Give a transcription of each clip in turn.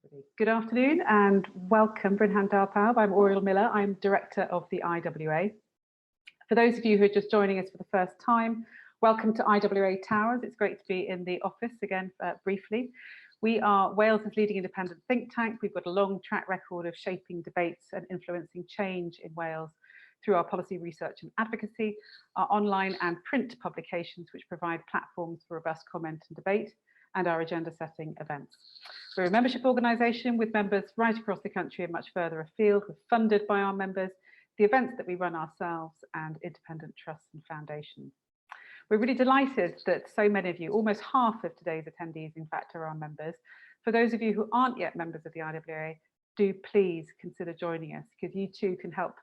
everybody. Good afternoon and welcome, Brynhan Darpawb. I'm Oriel Miller. I'm Director of the IWA. For those of you who are just joining us for the first time, welcome to IWA Towers. It's great to be in the office again briefly. We are Wales's leading independent think tank. We've got a long track record of shaping debates and influencing change in Wales through our policy research and advocacy, our online and print publications, which provide platforms for robust comment and debate, and our agenda setting events. We're a membership organisation with members right across the country and much further afield. We're funded by our members, the events that we run ourselves, and independent trusts and foundations. We're really delighted that so many of you, almost half of today's attendees, in fact, are our members. For those of you who aren't yet members of the IWA, do please consider joining us, because you too can help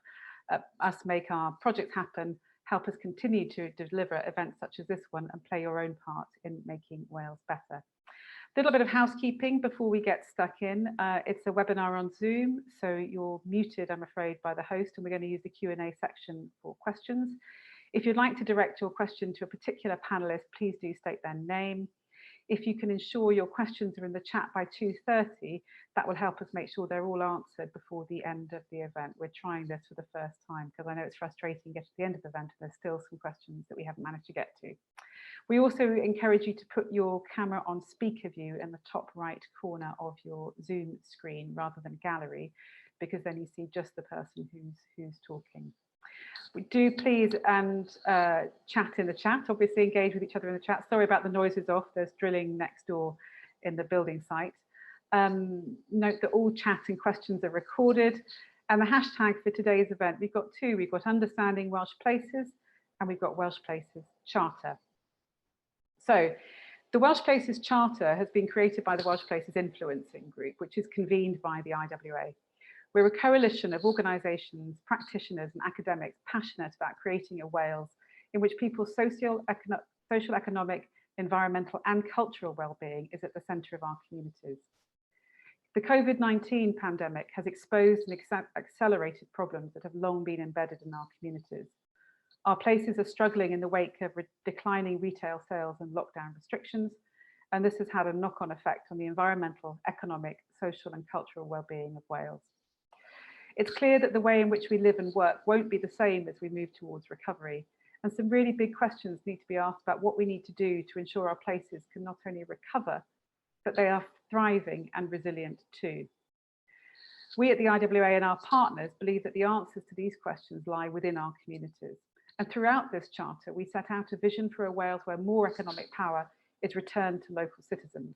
us make our projects happen, help us continue to deliver events such as this one, and play your own part in making Wales better. A little bit of housekeeping before we get stuck in. It's a webinar on Zoom, so you're muted, I'm afraid, by the host, and we're going to use the Q&A section for questions. If you'd like to direct your question to a particular panelist, please do state their name. If you can ensure your questions are in the chat by 2:30, that will help us make sure they're all answered before the end of the event. We're trying this for the first time because I know it's frustrating getting to the end of the event and there's still some questions that we haven't managed to get to. We also encourage you to put your camera on speaker view in the top right corner of your Zoom screen rather than gallery, because then you see just the person who's talking. We do please and chat in the chat, obviously engage with each other in the chat. Sorry about the noises off, there's drilling next door in the building site. Note that all chat and questions are recorded, and the hashtag for today's event, we've got two. We've got Understanding Welsh Places and we've got Welsh Places Charter. So the Welsh Places Charter has been created by the Welsh Places Influencing Group, which is convened by the IWA. We're a coalition of organisations, practitioners and academics passionate about creating a Wales in which people's social, economic, environmental and cultural well-being is at the centre of our communities. The COVID-19 pandemic has exposed and accelerated problems that have long been embedded in our communities. Our places are struggling in the wake of declining retail sales and lockdown restrictions, and this has had a knock-on effect on the environmental, economic, social and cultural well-being of Wales. It's clear that the way in which we live and work won't be the same as we move towards recovery, and some really big questions need to be asked about what we need to do to ensure our places can not only recover, but they are thriving and resilient too. We at the IWA and our partners believe that the answers to these questions lie within our communities. And throughout this charter, we set out a vision for a Wales where more economic power is returned to local citizens,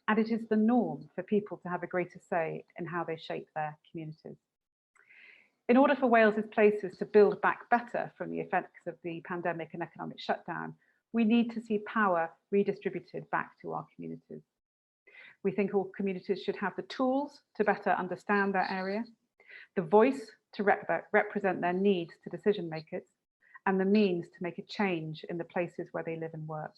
and it is the norm for people to have a greater say in how they shape their communities. In order for Wales's places to build back better from the effects of the pandemic and economic shutdown, we need to see power redistributed back to our communities. We think all communities should have the tools to better understand their area, the voice to represent their needs to decision makers, and the means to make a change in the places where they live and work.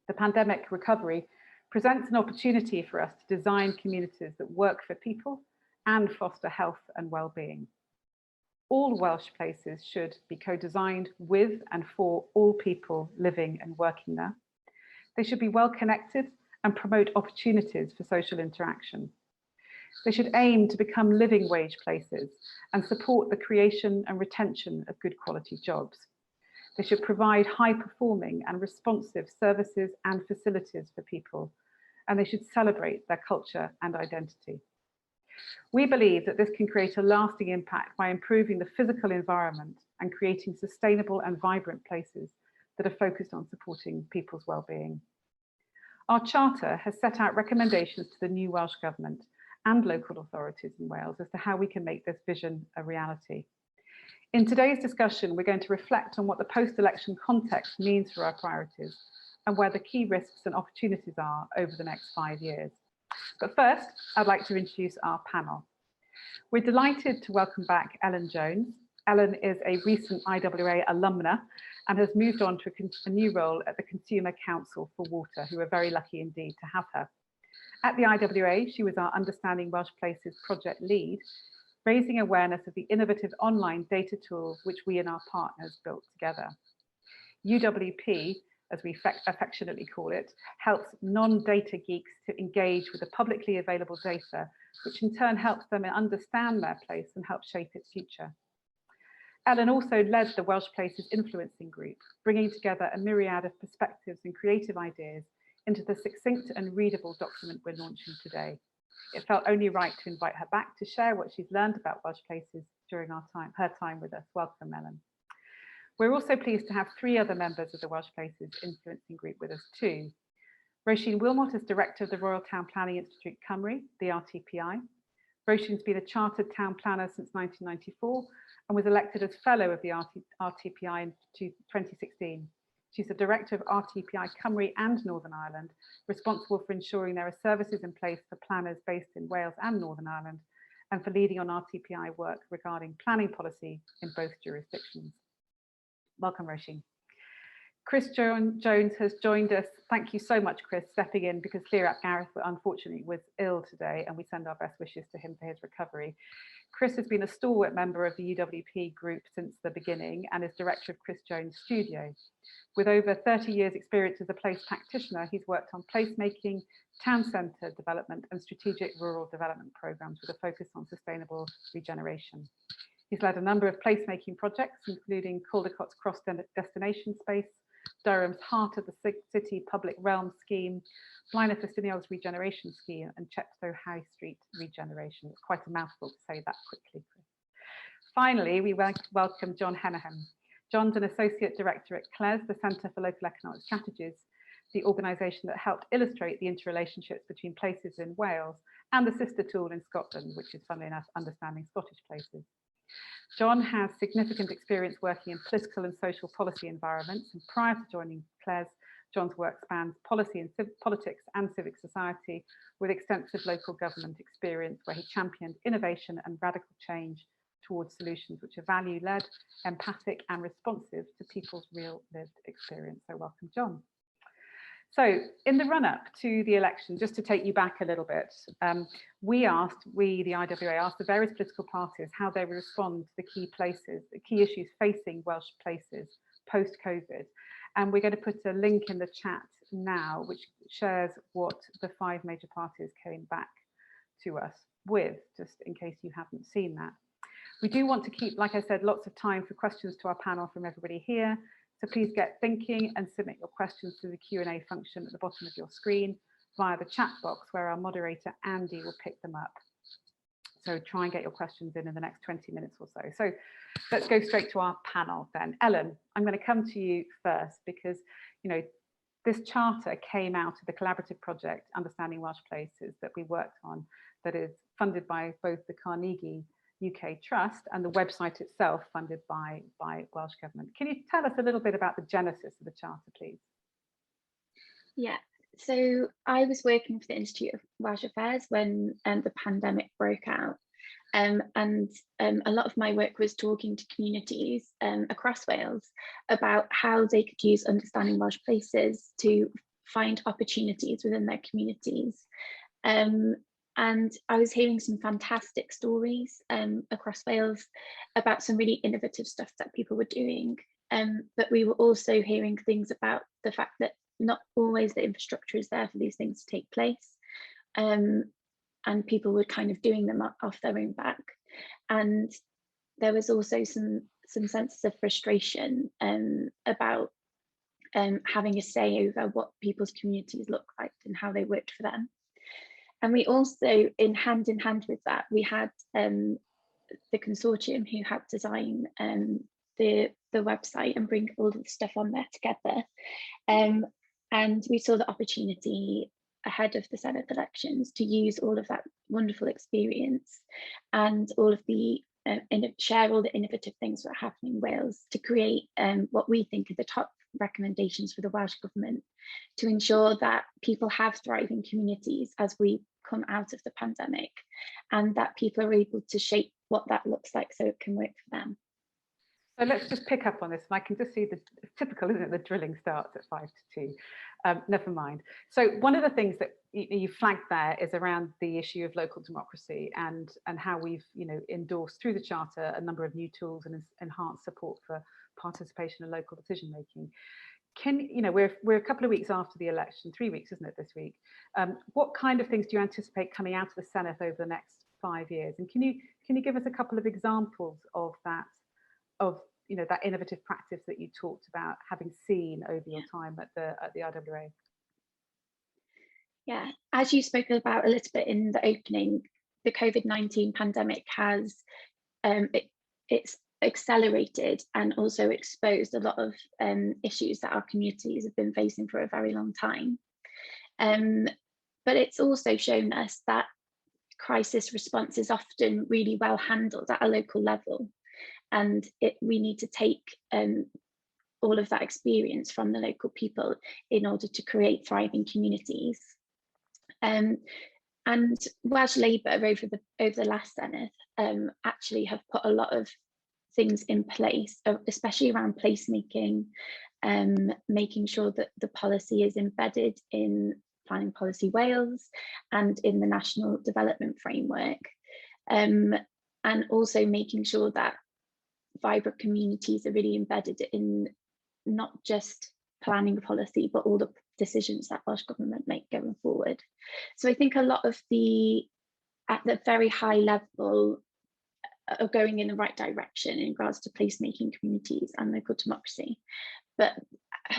The pandemic recovery presents an opportunity for us to design communities that work for people and foster health and well-being. All Welsh places should be co-designed with and for all people living and working there. They should be well connected and promote opportunities for social interaction. They should aim to become living wage places and support the creation and retention of good quality jobs. They should provide high performing and responsive services and facilities for people, and they should celebrate their culture and identity. We believe that this can create a lasting impact by improving the physical environment and creating sustainable and vibrant places that are focused on supporting people's well-being. Our charter has set out recommendations to the new Welsh Government and local authorities in Wales as to how we can make this vision a reality. In today's discussion, we're going to reflect on what the post-election context means for our priorities and where the key risks and opportunities are over the next 5 years. But first, I'd like to introduce our panel. We're delighted to welcome back Ellen Jones. Ellen is a recent IWA alumna and has moved on to a new role at the Consumer Council for Water, who are very lucky indeed to have her. At the IWA, she was our Understanding Welsh Places project lead, raising awareness of the innovative online data tools which we and our partners built together. UWP as we affectionately call it, helps non-data geeks to engage with the publicly available data, which in turn helps them understand their place and help shape its future. Ellen also led the Welsh Places Influencing Group, bringing together a myriad of perspectives and creative ideas into the succinct and readable document we're launching today. It felt only right to invite her back to share what she's learned about Welsh Places during her time with us. Welcome, Ellen. We're also pleased to have 3 other members of the Welsh Places Influencing Group with us too. Roisin Wilmot is Director of the Royal Town Planning Institute Cymru, the RTPI. Roisin's been a chartered town planner since 1994 and was elected as Fellow of the RTPI in 2016. She's the Director of RTPI Cymru and Northern Ireland, responsible for ensuring there are services in place for planners based in Wales and Northern Ireland, and for leading on RTPI work regarding planning policy in both jurisdictions. Welcome, Roisin. Chris Jones has joined us. Thank you so much, Chris, stepping in because Gareth unfortunately was ill today, and we send our best wishes to him for his recovery. Chris has been a stalwart member of the UWP group since the beginning and is director of Chris Jones Studio. With over 30 years experience as a place practitioner, he's worked on placemaking, town centre development and strategic rural development programmes with a focus on sustainable regeneration. He's led a number of placemaking projects, including Caldecott's Cross Destination Space, Durham's Heart of the City Public Realm Scheme, Blaenau Ffestiniog's Regeneration Scheme, and Chepstow High Street Regeneration. It's quite a mouthful to say that quickly, Chris. Finally, we welcome John Hennahan. John's an Associate Director at CLES, the Centre for Local Economic Strategies, the organisation that helped illustrate the interrelationships between places in Wales and the sister tool in Scotland, which is, funnily enough, Understanding Scottish Places. John has significant experience working in political and social policy environments, and prior to joining CLES, John's work spans policy and politics and civic society, with extensive local government experience where he championed innovation and radical change towards solutions which are value-led, empathic and responsive to people's real lived experience. So welcome, John. So in the run-up to the election, just to take you back a little bit, the IWA asked the various political parties how they would respond to the key issues facing Welsh places post-COVID. And we're going to put a link in the chat now, which shares what the 5 major parties came back to us with, just in case you haven't seen that. We do want to keep, like I said, lots of time for questions to our panel from everybody here. So please get thinking and submit your questions through the Q&A function at the bottom of your screen via the chat box, where our moderator, Andy, will pick them up. So try and get your questions in the next 20 minutes or so. So let's go straight to our panel then. Ellen, I'm going to come to you first because, you know, this charter came out of the collaborative project, Understanding Welsh Places, that we worked on, that is funded by both the Carnegie UK Trust and the website itself funded by Welsh Government. Can you tell us a little bit about the genesis of the charter, please? Yeah, so I was working for the Institute of Welsh Affairs when the pandemic broke out, and a lot of my work was talking to communities across Wales about how they could use Understanding Welsh Places to find opportunities within their communities. And I was hearing some fantastic stories across Wales about some really innovative stuff that people were doing. But we were also hearing things about the fact that not always the infrastructure is there for these things to take place. And people were kind of doing them off their own back. And there was also some senses of frustration about having a say over what people's communities look like and how they worked for them. And we also, in hand with that, we had the consortium who helped design the website and bring all of the stuff on there together. And we saw the opportunity ahead of the Senate elections to use all of that wonderful experience and all of the share all the innovative things that are happening in Wales to create what we think are the top recommendations for the Welsh Government to ensure that people have thriving communities as we come out of the pandemic, and that people are able to shape what that looks like so it can work for them. So let's just pick up on this, and I can just see the typical, isn't it? The drilling starts at 5 to 2. Never mind. So one of the things that you flagged there is around the issue of local democracy and how we've, you know, endorsed through the charter a number of new tools and enhanced support for participation in local decision making. we're a couple of weeks after the election, 3 weeks, isn't it, this week? What kind of things do you anticipate coming out of the Senate over the next 5 years? And can you give us a couple of examples of that, that innovative practice that you talked about having seen over your time at the IWA? Yeah, as you spoke about a little bit in the opening, the COVID-19 pandemic has it's accelerated and also exposed a lot of issues that our communities have been facing for a very long time. But it's also shown us that crisis response is often really well handled at a local level, and we need to take all of that experience from the local people in order to create thriving communities. And Welsh Labour over the last Senedd actually have put a lot of things in place, especially around placemaking, making sure that the policy is embedded in Planning Policy Wales and in the National Development Framework, and also making sure that vibrant communities are really embedded in not just planning policy, but all the decisions that Welsh Government make going forward. So I think a lot of at the very high level, are going in the right direction in regards to placemaking communities and local democracy. But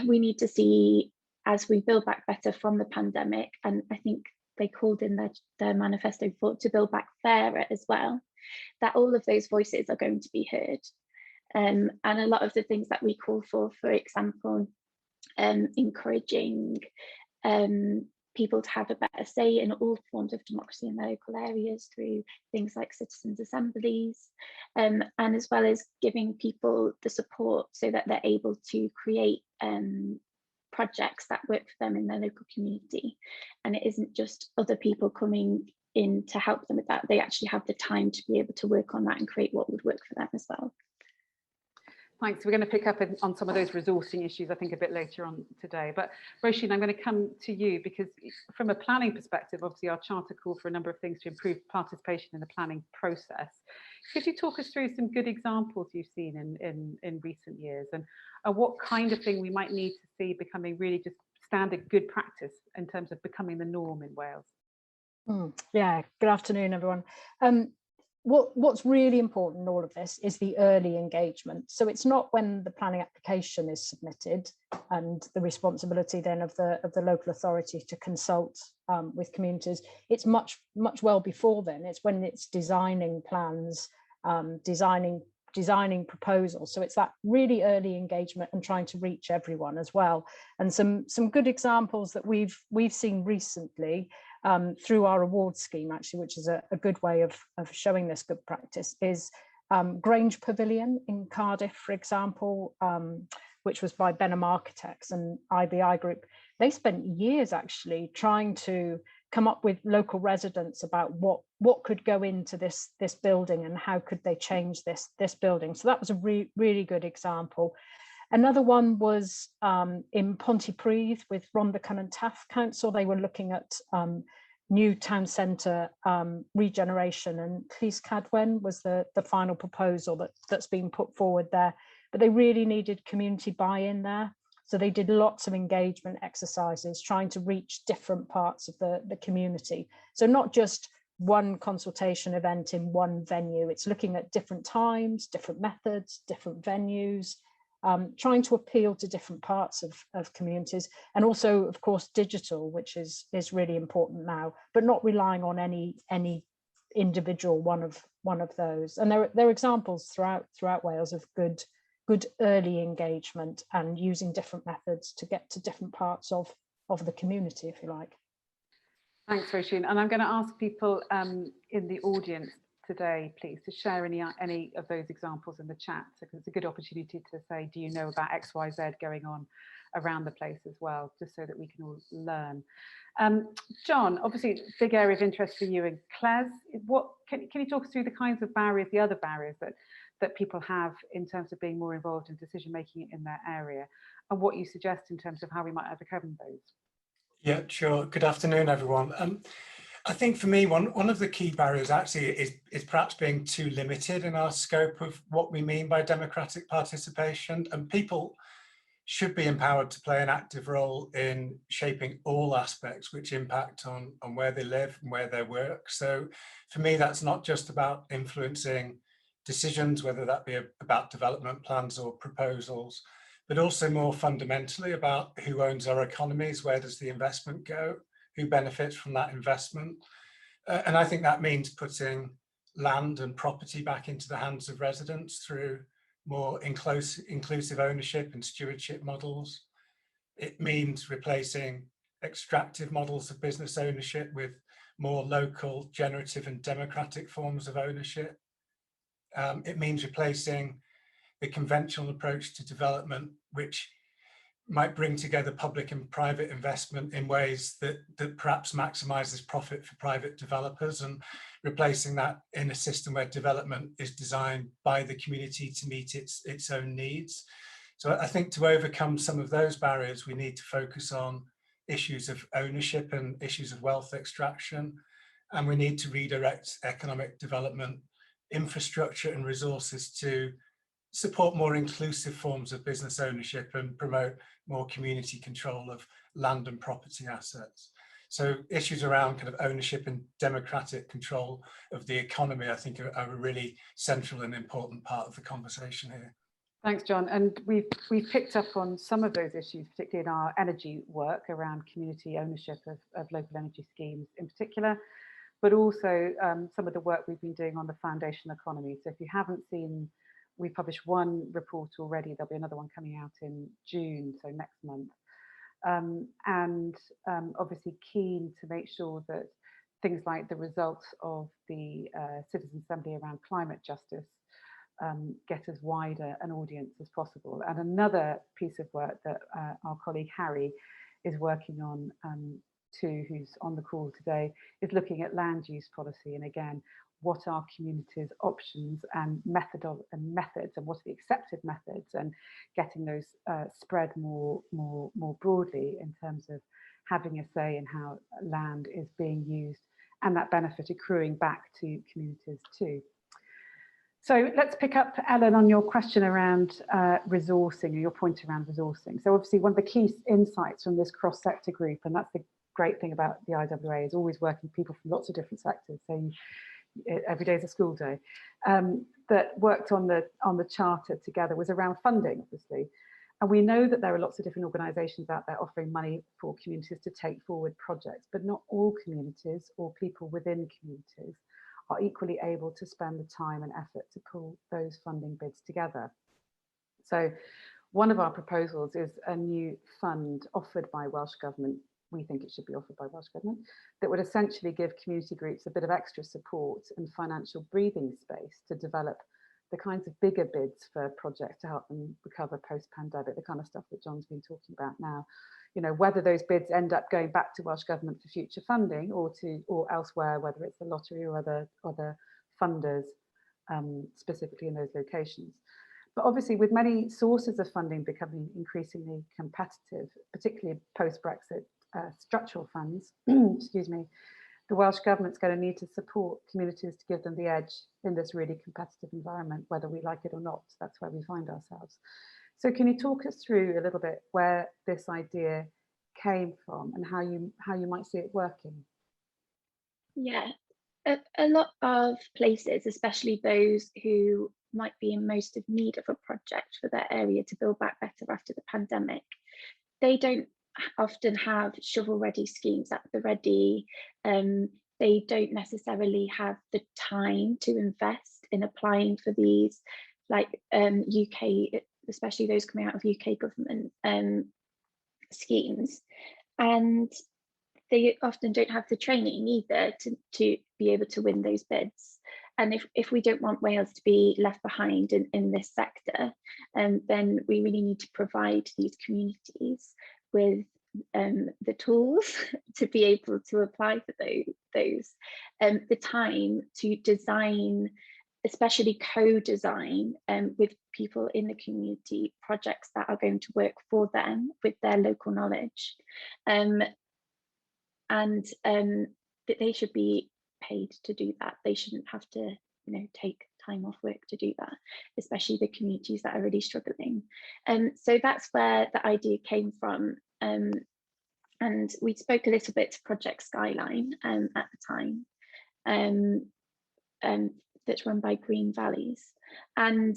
we need to see, as we build back better from the pandemic, and I think they called in their manifesto to build back fairer as well, that all of those voices are going to be heard. And a lot of the things that we call for example, encouraging people to have a better say in all forms of democracy in their local areas through things like citizens' assemblies, and as well as giving people the support so that they're able to create projects that work for them in their local community. And it isn't just other people coming in to help them with that, they actually have the time to be able to work on that and create what would work for them as well. Thanks. We're going to pick up on some of those resourcing issues, I think, a bit later on today. But Roisin, I'm going to come to you because from a planning perspective, obviously our charter calls for a number of things to improve participation in the planning process. Could you talk us through some good examples you've seen in recent years, and what kind of thing we might need to see becoming really just standard good practice in terms of becoming the norm in Wales? Yeah, good afternoon, everyone. What's really important in all of this is the early engagement. So it's not when the planning application is submitted and the responsibility then of the local authority to consult with communities. It's much well before then. It's when it's designing plans, designing proposals. So it's that really early engagement and trying to reach everyone as well. And some good examples that we've seen recently through our award scheme, actually, which is a good way of showing this good practice, is Grange Pavilion in Cardiff, for example, which was by Benham Architects and IBI Group. They spent years actually trying to come up with local residents about what could go into this building and how could they change this building. So that was a really good example. Another one was in Pontypridd with Rhondda and Taff Council. They were looking at new town centre regeneration, and Llys Cadwen was the final proposal that's been put forward there. But they really needed community buy-in there. So they did lots of engagement exercises trying to reach different parts of the community. So not just one consultation event in one venue, it's looking at different times, different methods, different venues, trying to appeal to different parts of communities, and also, of course, digital, which is really important now, but not relying on any individual one of those. And there are examples throughout Wales of good early engagement and using different methods to get to different parts of the community, if you like. Thanks, Roisin. And I'm going to ask people in the audience today, please, to share any of those examples in the chat, because it's a good opportunity to say, do you know about XYZ going on around the place as well, just so that we can all learn. John, obviously big area of interest for you and Claire. What can you talk us through the kinds of barriers, the other barriers that people have in terms of being more involved in decision making in their area, and what you suggest in terms of how we might overcome those? Yeah, sure. Good afternoon, everyone. I think for me, one of the key barriers actually is perhaps being too limited in our scope of what we mean by democratic participation. And people should be empowered to play an active role in shaping all aspects which impact on where they live and where they work. So for me, that's not just about influencing decisions, whether that be about development plans or proposals, but also more fundamentally about who owns our economies, where does the investment go, who benefits from that investment. And I think that means putting land and property back into the hands of residents through more inclusive ownership and stewardship models. It means replacing extractive models of business ownership with more local, generative and democratic forms of ownership. It means replacing the conventional approach to development, which might bring together public and private investment in ways that perhaps maximizes profit for private developers, and replacing that in a system where development is designed by the community to meet its own needs. So I think to overcome some of those barriers, we need to focus on issues of ownership and issues of wealth extraction, and we need to redirect economic development, infrastructure and resources to support more inclusive forms of business ownership and promote more community control of land and property assets. So issues around kind of ownership and democratic control of the economy, I think, are a really central and important part of the conversation here. Thanks, John. And we've picked up on some of those issues, particularly in our energy work around community ownership of local energy schemes in particular, but also some of the work we've been doing on the foundation economy. So if you haven't seen, we published one report already, there'll be another one coming out in June, so next month. Obviously keen to make sure that things like the results of the Citizen Assembly around climate justice get as wider an audience as possible. And another piece of work that our colleague Harry is working on too, who's on the call today, is looking at land use policy, and again, what are communities' options and methods, and what are the accepted methods, and getting those spread more broadly in terms of having a say in how land is being used, and that benefit accruing back to communities too. So let's pick up, Ellen, on your question around resourcing, or your point around resourcing. So obviously one of the key insights from this cross-sector group, and that's the great thing about the IWA, is always working with people from lots of different sectors. So every day is a school day, that worked on the charter together, was around funding, obviously. And we know that there are lots of different organisations out there offering money for communities to take forward projects, but not all communities or people within communities are equally able to spend the time and effort to pull those funding bids together. So one of our proposals is a new fund offered by Welsh Government. We think it should be offered by Welsh Government, that would essentially give community groups a bit of extra support and financial breathing space to develop the kinds of bigger bids for projects to help them recover post-pandemic, the kind of stuff that John's been talking about now. You know, whether those bids end up going back to Welsh Government for future funding or elsewhere, whether it's the lottery or other funders, specifically in those locations. But obviously, with many sources of funding becoming increasingly competitive, particularly post-Brexit structural funds, excuse me, the Welsh Government's going to need to support communities to give them the edge in this really competitive environment, whether we like it or not. That's where we find ourselves. So can you talk us through a little bit where this idea came from and how you might see it working? Yeah, a lot of places, especially those who might be in most of need of a project for their area to build back better after the pandemic, they don't often have shovel-ready schemes at the ready. They don't necessarily have the time to invest in applying for these, like UK, especially those coming out of UK government schemes, and they often don't have the training either to be able to win those bids. And if we don't want Wales to be left behind in this sector, then we really need to provide these communities with the tools to be able to apply for those, the time to design, especially co-design with people in the community, projects that are going to work for them with their local knowledge, and that they should be paid to do that. They shouldn't have to, take time off work to do that, especially the communities that are really struggling. So that's where the idea came from. And we spoke a little bit to Project Skyline at the time, that's run by Green Valleys. And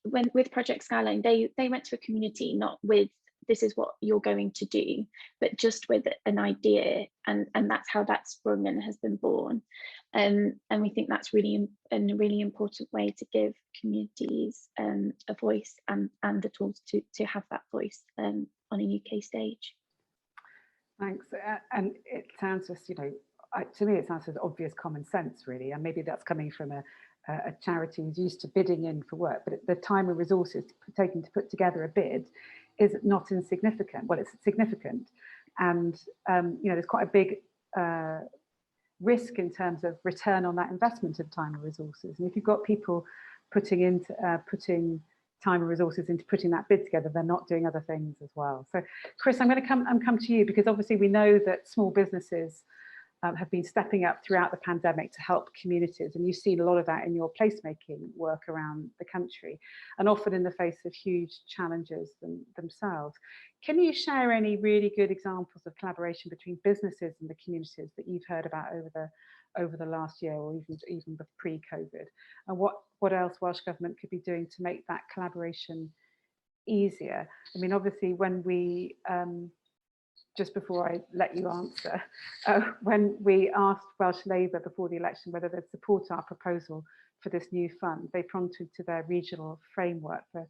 with Project Skyline, they went to a community not with this is what you're going to do, but just with an idea, and that's how that sprung and has been born. And we think that's really a really important way to give communities a voice and the tools to have that voice on a UK stage. Thanks. And it sounds just, to me, it sounds as obvious common sense, really. And maybe that's coming from a charity who's used to bidding in for work, but the time and resources taken to put together a bid is not insignificant. Well, it's significant. And, there's quite a big risk in terms of return on that investment of time and resources. And if you've got people putting time and resources into putting that bid together, they're not doing other things as well. So, Chris, I'm going to come to you, because obviously we know that small businesses have been stepping up throughout the pandemic to help communities, and you've seen a lot of that in your placemaking work around the country, and often in the face of huge challenges themselves. Can you share any really good examples of collaboration between businesses and the communities that you've heard about over the last year, or even pre-COVID, and what else Welsh Government could be doing to make that collaboration easier? I mean, obviously, when we just before I let you answer, when we asked Welsh Labour before the election whether they'd support our proposal for this new fund, they pointed to their regional framework for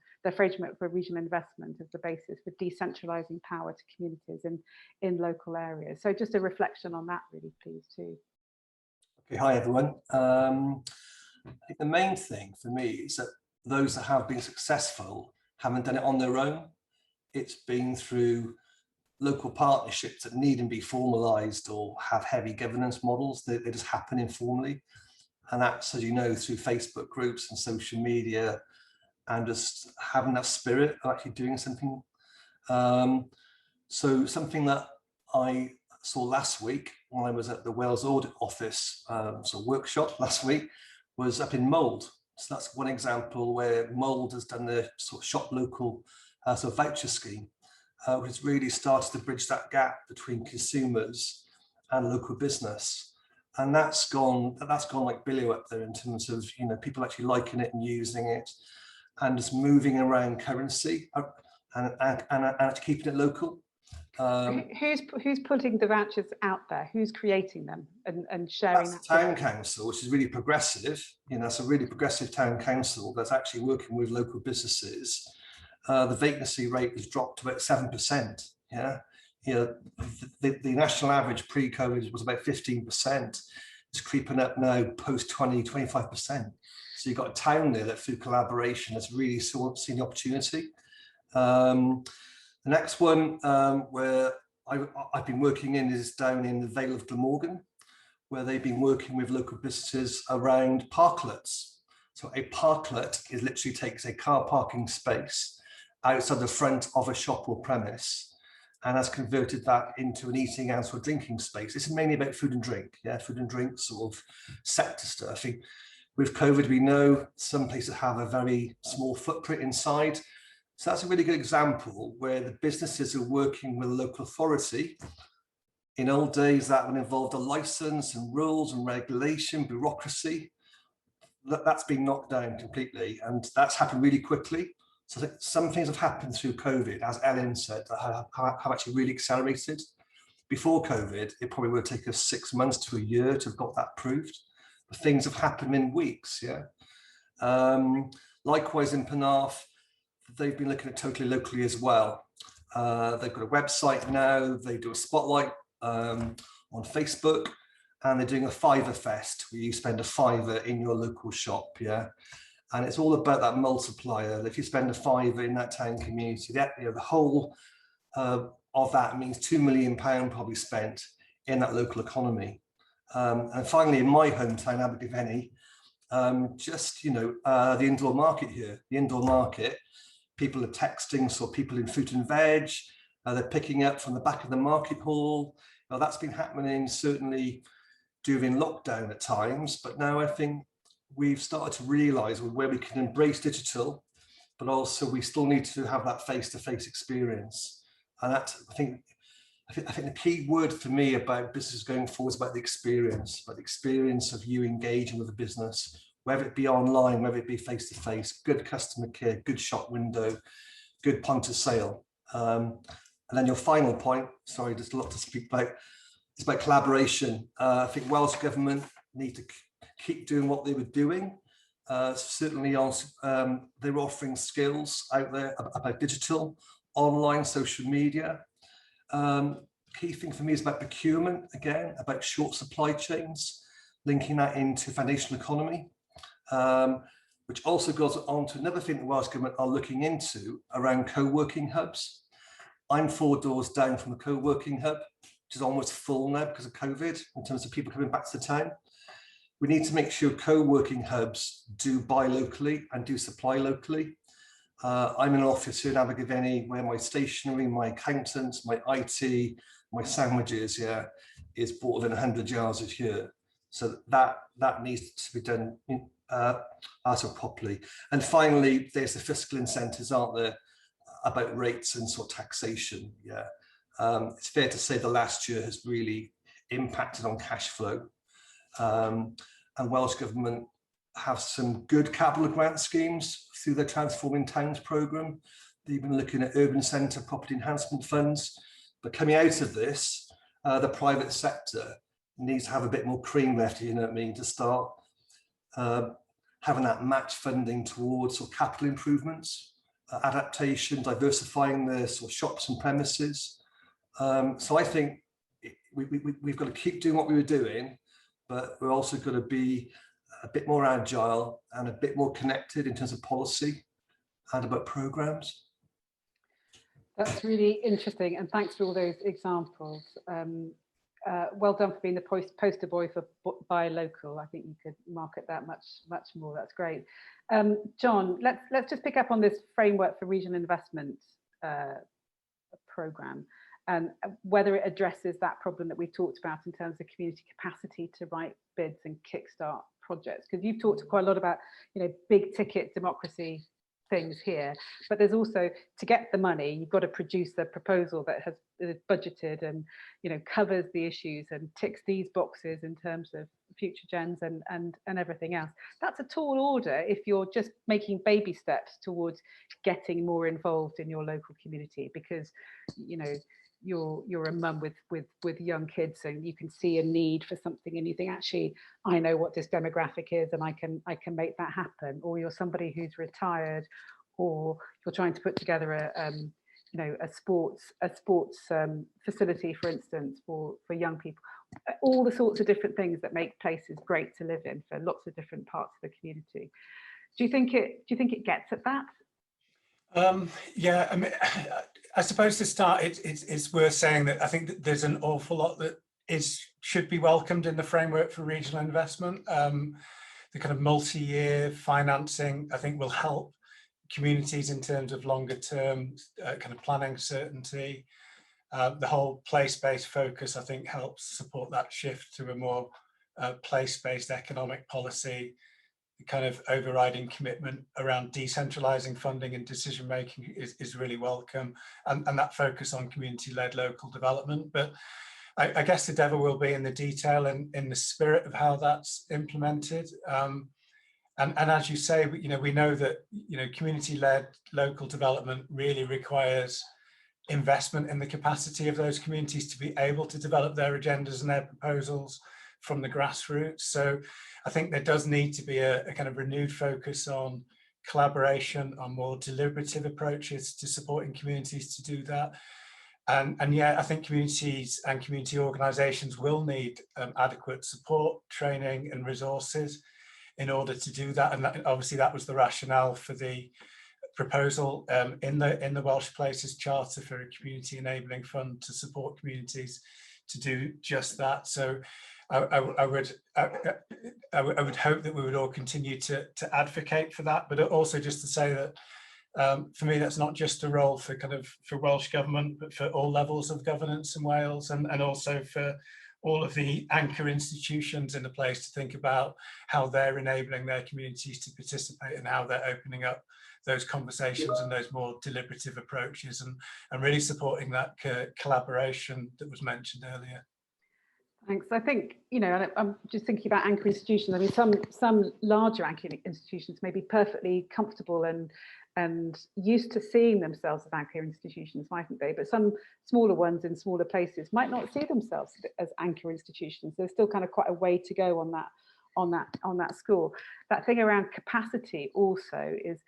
regional investment as the basis for decentralising power to communities in local areas. So just a reflection on that, really, please, too. Okay, hi everyone. I think the main thing for me is that those that have been successful haven't done it on their own. It's been through local partnerships that need to be formalised or have heavy governance models. They just happen informally. And that's, as you know, through Facebook groups and social media, and just having that spirit of actually doing something. So something that I saw last week when I was at the Wales Audit Office workshop last week was up in Mould. So that's one example where Mould has done the sort of shop local voucher scheme, which has really started to bridge that gap between consumers and local business. And that's gone like billion up there in terms of, people actually liking it and using it, and just moving around currency and actually keeping it local. Who's putting the vouchers out there? Who's creating them and sharing that's that? The town council, which is really progressive. It's a really progressive town council that's actually working with local businesses. The vacancy rate has dropped to about 7%. Yeah, the national average pre-COVID was about 15%. It's creeping up now post 25%. So you've got a town there that through collaboration has really seen the opportunity. The next one where I've been working in is down in the Vale of Glamorgan, where they've been working with local businesses around parklets. So a parklet is literally takes a car parking space outside the front of a shop or premise and has converted that into an eating out or drinking space. It's mainly about food and drink, food and drink sort of sector stuff. I think with COVID, we know some places have a very small footprint inside. So that's a really good example where the businesses are working with a local authority. In old days, that would involve a license and rules and regulation, bureaucracy. That's been knocked down completely, and that's happened really quickly. So some things have happened through COVID, as Ellen said, that have actually really accelerated. Before COVID, it probably would take us 6 months to a year to have got that proved. But things have happened in weeks, Likewise in Penarth, they've been looking at totally locally as well. They've got a website now, they do a spotlight on Facebook, and they're doing a fiver fest where you spend a fiver in your local shop, And it's all about that multiplier. If you spend a fiver in that town community, that the whole of that means £2 million probably spent in that local economy. And finally, in my hometown, Aberdeen, the indoor market here. The indoor market, people are texting, so people in fruit and veg, they're picking up from the back of the market hall. Now that's been happening certainly during lockdown at times, but now I think we've started to realise where we can embrace digital, but also we still need to have that face-to-face experience. And that, I think the key word for me about business going forward is about the experience of you engaging with the business, whether it be online, whether it be face-to-face, good customer care, good shop window, good point of sale. And then your final point, sorry, there's a lot to speak about, it's about collaboration. I think Welsh Government need to keep doing what they were doing. Certainly also, they were offering skills out there about digital, online, social media. Key thing for me is about procurement, again, about short supply chains, linking that into foundational economy, which also goes on to another thing that Welsh Government are looking into around co-working hubs. I'm 4 doors down from a co-working hub, which is almost full now because of COVID, in terms of people coming back to town. We need to make sure co-working hubs do buy locally and do supply locally. I'm in an office here in Abergavenny where my stationery, my accountants, my IT, my sandwiches, is bought within 100 yards of here. So that needs to be done properly. And finally, there's the fiscal incentives, aren't there, about rates and sort of taxation. It's fair to say the last year has really impacted on cash flow. And Welsh Government have some good capital grant schemes through their Transforming Towns programme. They've been looking at urban centre property enhancement funds. But coming out of this, the private sector needs to have a bit more cream left, you know what I mean, to start having that match funding towards sort of capital improvements, adaptation, diversifying their sort of shops and premises. So I think we've got to keep doing what we were doing, but we're also going to be a bit more agile and a bit more connected in terms of policy and about programs. That's really interesting, and thanks for all those examples. Well done for being the poster boy for buy local. I think you could market that much more. That's great. John, let's just pick up on this framework for regional investment programme, and whether it addresses that problem that we talked about in terms of community capacity to write bids and kickstart projects. Because you've talked quite a lot about, big ticket democracy things here, but there's also, to get the money, you've got to produce a proposal that is budgeted and covers the issues and ticks these boxes in terms of future gens and everything else. That's a tall order if you're just making baby steps towards getting more involved in your local community, because you're a mum with young kids, so you can see a need for something and you think, actually, I know what this demographic is and I can make that happen. Or you're somebody who's retired, or you're trying to put together a sports facility, for instance, for young people. All the sorts of different things that make places great to live in for lots of different parts of the community. Do you think it gets at that? Yeah, I mean, I suppose to start, it's worth saying that I think that there's an awful lot that should be welcomed in the framework for regional investment. The kind of multi-year financing, I think, will help communities in terms of longer term kind of planning certainty. The whole place-based focus, I think, helps support that shift to a more place-based economic policy. The kind of overriding commitment around decentralising funding and decision making is really welcome, and that focus on community-led local development. But I guess the devil will be in the detail and in the spirit of how that's implemented. And as you say, we know that community-led local development really requires investment in the capacity of those communities to be able to develop their agendas and their proposals from the grassroots. So I think there does need to be a kind of renewed focus on collaboration, on more deliberative approaches to supporting communities to do that. And yeah, I think communities and community organisations will need adequate support, training and resources in order to do that. And obviously that was the rationale for the proposal in the Welsh Places Charter for a community enabling fund to support communities to do just that. So I would hope that we would all continue to advocate for that, but also just to say that for me, that's not just a role for Welsh Government, but for all levels of governance in Wales, and also for all of the anchor institutions in a place to think about how they're enabling their communities to participate and how they're opening up those conversations and those more deliberative approaches, and really supporting that collaboration that was mentioned earlier. Thanks. I think, you know, I'm just thinking about anchor institutions. I mean, some larger anchor institutions may be perfectly comfortable and used to seeing themselves as anchor institutions, mightn't they? But some smaller ones in smaller places might not see themselves as anchor institutions. There's still kind of quite a way to go on that score. That thing around capacity also is,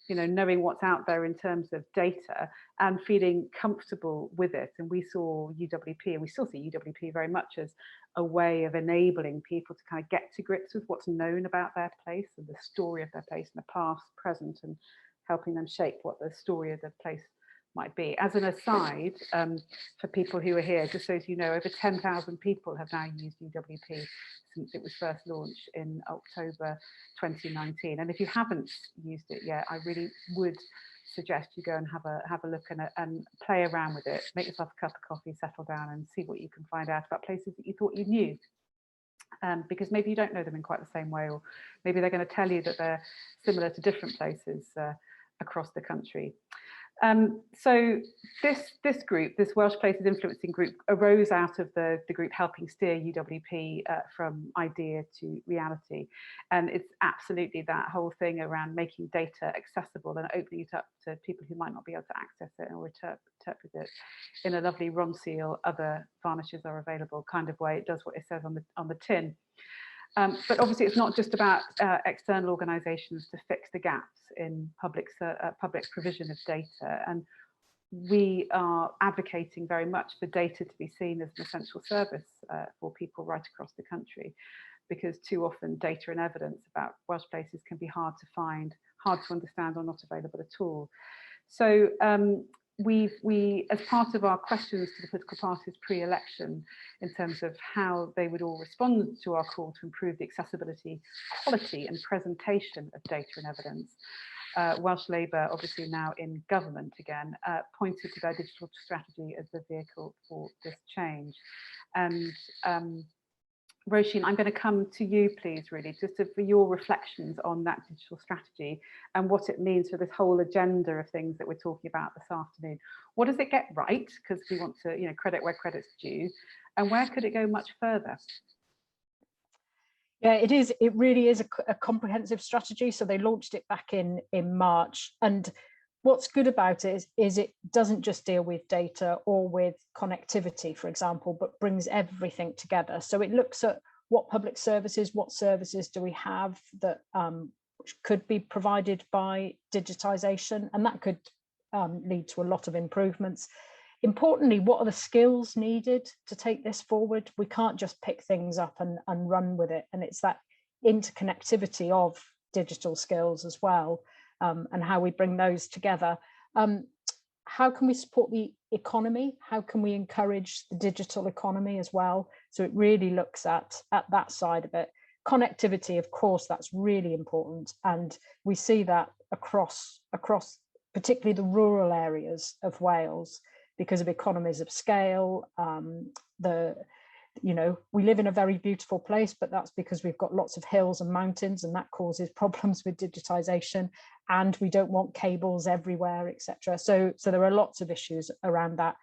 you know, knowing what's out there in terms of data and feeling comfortable with it. And we saw UWP, and we still see UWP very much as a way of enabling people to kind of get to grips with what's known about their place and the story of their place in the past, present, and helping them shape what the story of the place might be. As an aside, for people who are here, just so as you know, over 10,000 people have now used UWP since it was first launched in October 2019. And if you haven't used it yet, I really would suggest you go and have a look and play around with it. Make yourself a cup of coffee, settle down, and see what you can find out about places that you thought you knew. Because maybe you don't know them in quite the same way, or maybe they're going to tell you that they're similar to different places across the country. So this group, this Welsh Places Influencing Group, arose out of the group helping steer UWP from idea to reality. And it's absolutely that whole thing around making data accessible and opening it up to people who might not be able to access it or interpret it in a lovely Ronseal, other varnishes are available kind of way. It does what it says on the tin. But obviously, it's not just about external organisations to fix the gaps in public provision of data. And we are advocating very much for data to be seen as an essential service for people right across the country, because too often data and evidence about Welsh places can be hard to find, hard to understand, or not available at all. So we, as part of our questions to the political parties pre-election, in terms of how they would all respond to our call to improve the accessibility, quality and presentation of data and evidence, Welsh Labour, obviously now in government again, pointed to their digital strategy as the vehicle for this change. And Roisin, I'm going to come to you, please, really, just for your reflections on that digital strategy and what it means for this whole agenda of things that we're talking about this afternoon. What does it get right? Because we want to, you know, credit where credit's due, and where could it go much further? Yeah, it is. It really is a comprehensive strategy. So they launched it back in March, and what's good about it is it doesn't just deal with data or with connectivity, for example, but brings everything together. So it looks at what public services, what services do we have that could be provided by digitization, and that could lead to a lot of improvements. Importantly, what are the skills needed to take this forward? We can't just pick things up and run with it. And it's that interconnectivity of digital skills as well, and how we bring those together. How can we support the economy? How can we encourage the digital economy as well? So it really looks at that side of it. Connectivity, of course, that's really important. And we see that across particularly the rural areas of Wales, because of economies of scale. We live in a very beautiful place, but that's because we've got lots of hills and mountains, and that causes problems with digitization, and we don't want cables everywhere, etc. So there are lots of issues around that.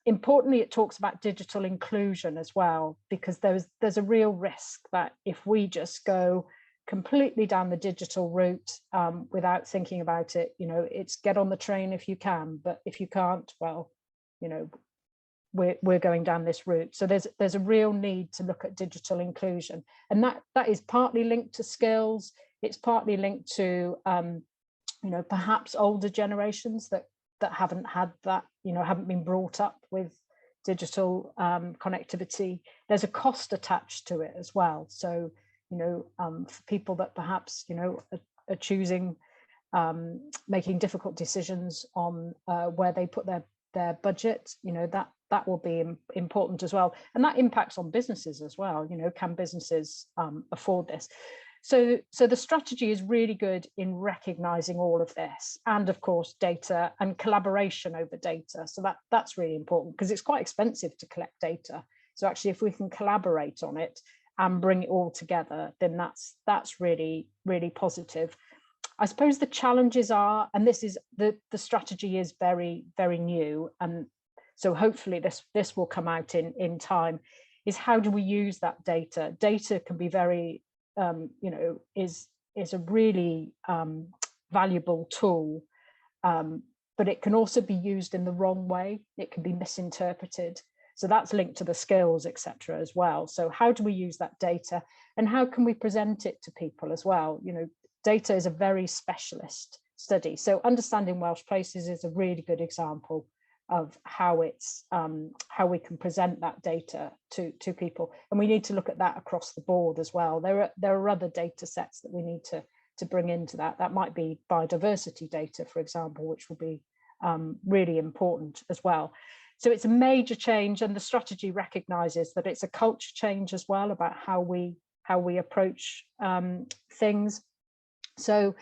Importantly, it talks about digital inclusion as well, because there's a real risk that if we just go completely down the digital route without thinking about it, it's get on the train if you can, but if you can't, well, we're going down this route. So there's a real need to look at digital inclusion, and that is partly linked to skills. It's partly linked to perhaps older generations that haven't had that, haven't been brought up with digital connectivity. There's a cost attached to it as well. So for people that perhaps are choosing making difficult decisions on where they put their budget, that will be important as well, and that impacts on businesses as well. Can businesses afford this? So the strategy is really good in recognizing all of this, and of course data and collaboration over data. So that's really important, because it's quite expensive to collect data. So actually, if we can collaborate on it and bring it all together, then that's really, really positive. I suppose the challenges are, and this is the strategy is very, very new, and so hopefully this will come out in time, is how do we use that data? Data can be very, is a really valuable tool, but it can also be used in the wrong way. It can be misinterpreted. So that's linked to the skills, etc. as well. So how do we use that data, and how can we present it to people as well? Data is a very specialist study. So understanding Welsh Places is a really good example of how it's how we can present that data to people, and we need to look at that across the board as well. There are other data sets that we need to bring into that. That might be biodiversity data, for example, which will be really important as well. So it's a major change, and the strategy recognises that it's a culture change as well about how we approach things. So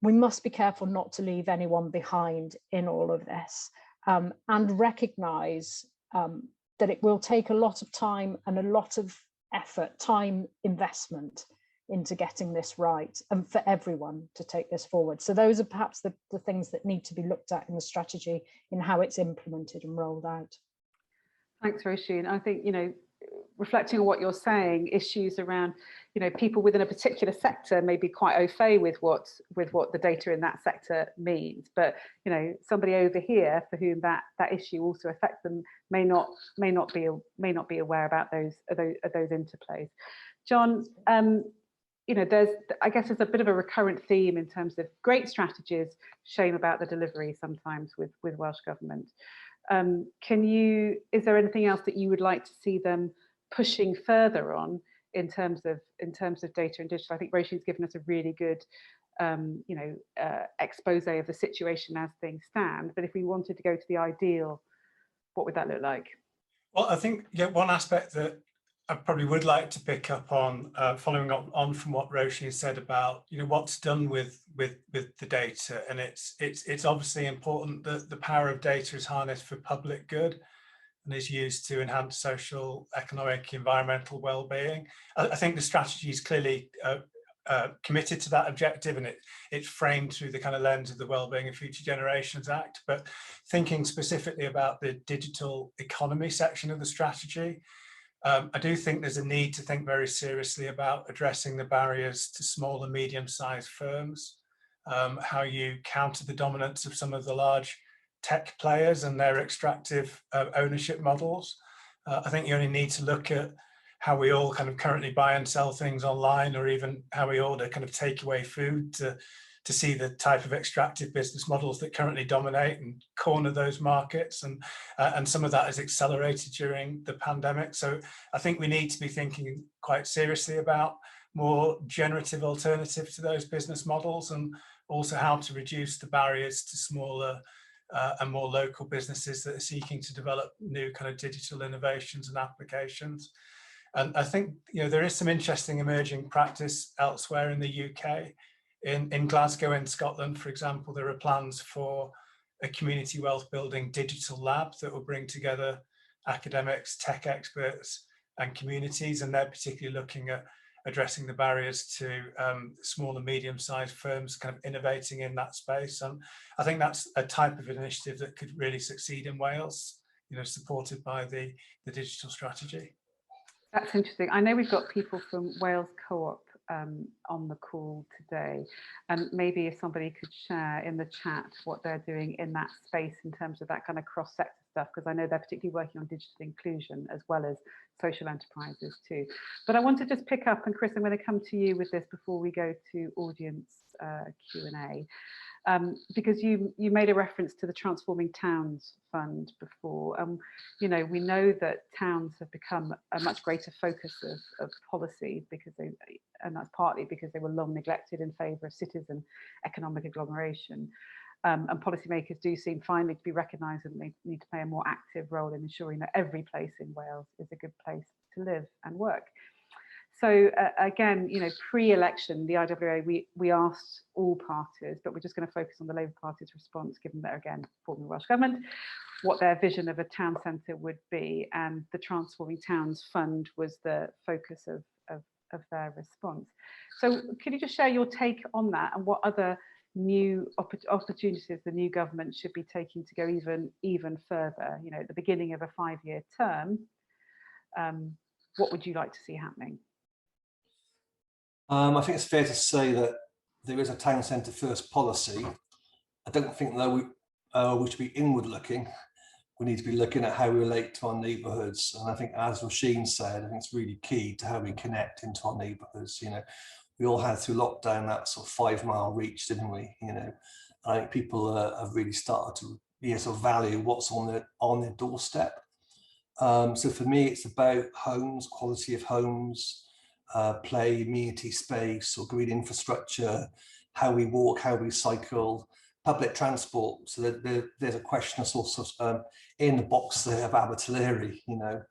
we must be careful not to leave anyone behind in all of this, and recognise that it will take a lot of time and a lot of effort, time investment into getting this right, and for everyone to take this forward. So those are perhaps the things that need to be looked at in the strategy, in how it's implemented and rolled out. Thanks, Roisin. I think, reflecting on what you're saying, issues around, people within a particular sector may be quite au fait with what the data in that sector means, but somebody over here for whom that issue also affects them may not be aware about those interplays. John, I guess there's a bit of a recurrent theme in terms of great strategies, shame about the delivery sometimes with Welsh Government. Is there anything else that you would like to see them pushing further on in terms of data and digital? I think Roisin's given us a really good expose of the situation as things stand, but if we wanted to go to the ideal, what would that look like? Well, I think one aspect that I probably would like to pick up on, following on from what Roisin said about what's done with the data, and it's obviously important that the power of data is harnessed for public good and is used to enhance social, economic, environmental well-being. I think the strategy is clearly committed to that objective, and it's framed through the kind of lens of the Wellbeing of Future Generations Act. But thinking specifically about the digital economy section of the strategy, I do think there's a need to think very seriously about addressing the barriers to small and medium-sized firms, how you counter the dominance of some of the large tech players and their extractive ownership models. I think you only need to look at how we all kind of currently buy and sell things online, or even how we order kind of takeaway food to see the type of extractive business models that currently dominate and corner those markets, and some of that is accelerated during the pandemic. So I think we need to be thinking quite seriously about more generative alternatives to those business models, and also how to reduce the barriers to smaller and more local businesses that are seeking to develop new kind of digital innovations and applications. And I think there is some interesting emerging practice elsewhere in the UK. In Glasgow in Scotland, for example, there are plans for a community wealth building digital lab that will bring together academics, tech experts and communities, and they're particularly looking at addressing the barriers to small and medium-sized firms kind of innovating in that space. And I think that's a type of initiative that could really succeed in Wales, supported by the digital strategy. That's interesting. I know we've got people from Wales Co-op on the call today, and maybe if somebody could share in the chat what they're doing in that space in terms of that kind of cross-sector stuff, because I know they're particularly working on digital inclusion as well as social enterprises too. But I want to just pick up, and Chris, I'm going to come to you with this before we go to audience Q&A. Because you made a reference to the Transforming Towns Fund before. We know that towns have become a much greater focus of policy, and that's partly because they were long neglected in favour of citizen economic agglomeration. And policymakers do seem finally to be recognising that they need to play a more active role in ensuring that every place in Wales is a good place to live and work. So again, you know, pre-election, the IWA, we asked all parties, but we're just going to focus on the Labour Party's response, given that, again, forming Welsh Government, what their vision of a town centre would be, and the Transforming Towns Fund was the focus of their response. So could you just share your take on that, and what other new opportunities the new government should be taking to go even further? You know, at the beginning of a 5-year term, what would you like to see happening? I think it's fair to say that there is a town centre first policy. I don't think though we should be inward looking. We need to be looking at how we relate to our neighbourhoods. And I think, as Roisin said, I think it's really key to how we connect into our neighbourhoods. You know, we all had through lockdown that sort of 5-mile reach, didn't we? You know, I think people have really started to sort of value what's on their doorstep. So for me, it's about homes, quality of homes, play, amenity space or green infrastructure, how we walk, how we cycle, public transport. So that there's a question of sort of in the box there of Aberdeen, you know,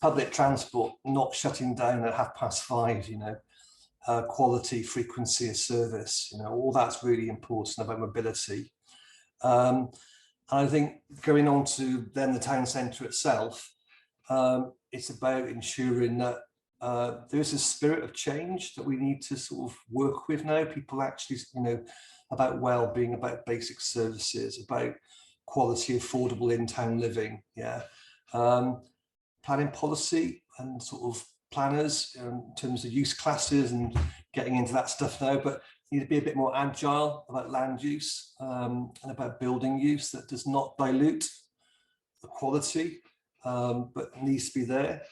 public transport not shutting down at 5:30, you know, quality, frequency of service, you know, all that's really important about mobility. And I think going on to then the town centre itself, it's about ensuring that there is a spirit of change that we need to sort of work with now. People actually, you know, about well-being, about basic services, about quality, affordable in-town living. Yeah, planning policy and sort of planners in terms of use classes and getting into that stuff now, but need to be a bit more agile about land use and about building use that does not dilute the quality, but needs to be there.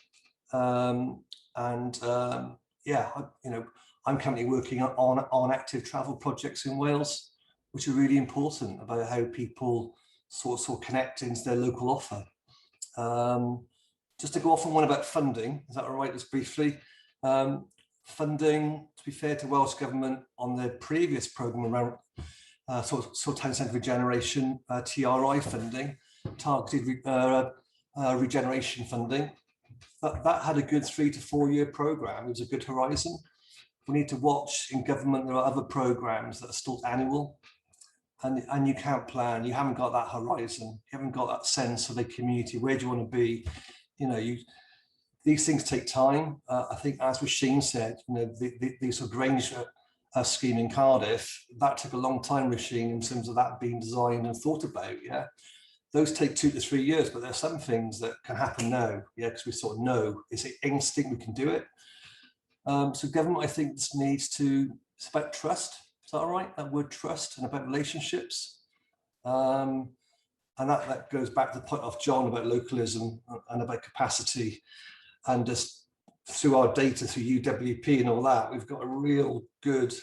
Yeah, you know, I'm currently working on active travel projects in Wales, which are really important about how people sort of connect into their local offer. Just to go off on one about funding, is that all right, just briefly? Funding, to be fair to Welsh Government, on the previous programme around sort of town centre regeneration, TRI funding, targeted regeneration funding, that had a good 3 to 4 year programme. It was a good horizon. We need to watch in government, there are other programmes that are still annual, and you can't plan, you haven't got that horizon, you haven't got that sense of the community, where do you want to be? You know, these things take time. I think, as Roisin said, you know, the sort of Grange scheme in Cardiff, that took a long time, Roisin, in terms of that being designed and thought about. Yeah, those take 2 to 3 years, but there are some things that can happen now. Yeah, because we sort of know, it's an instinct, we can do it. So government, I think, needs to, it's about trust. Is that all right? That word trust, and about relationships. And that goes back to the point of John about localism and about capacity, and just through our data, through UWP and all that, we've got a real good,